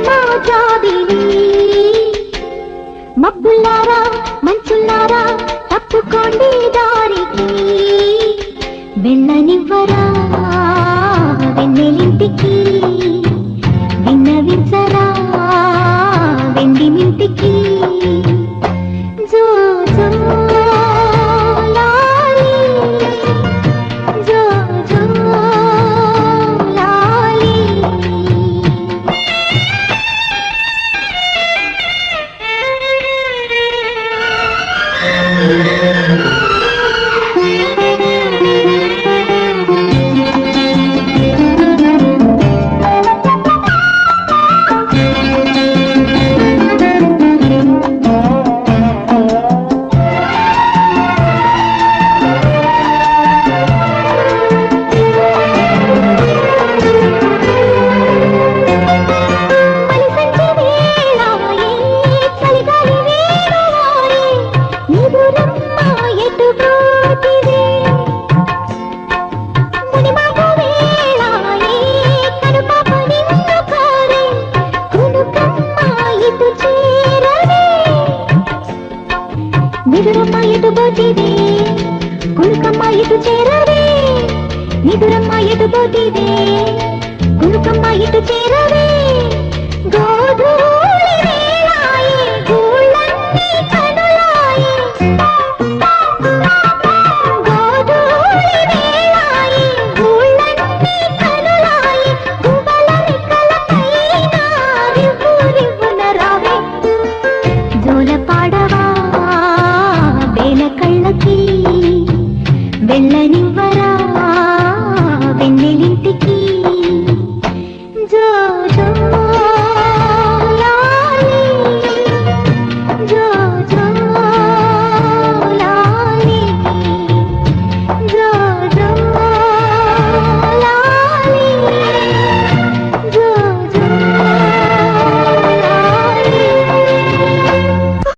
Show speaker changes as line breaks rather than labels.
మా జాబిలి మబ్బులారా మంచులారా తప్పుకోండి దారికి వెళ్ళనివ్వరా వెన్నెలింటికి విన్నవించరా వెండి మింటికి జో జో లాలి జో జో లాలి నిదురమ్మ ఎటు పోతివే కునుకమ్మ ఇటు చేరవే నిదురమ్మ ఎటు పోతివే కునుకమ్మ ఇటు చేరవే గోధూళి వేళాయే గూళ్ళన్నీ కనులాయే గోధూళి వేళాయే గూళ్ళన్నీ కనులాయే గువ్వల రెక్కలపైన రివ్వు రివ్వున రావే జోల పాడవా కళ్ళకి వెళ్ళని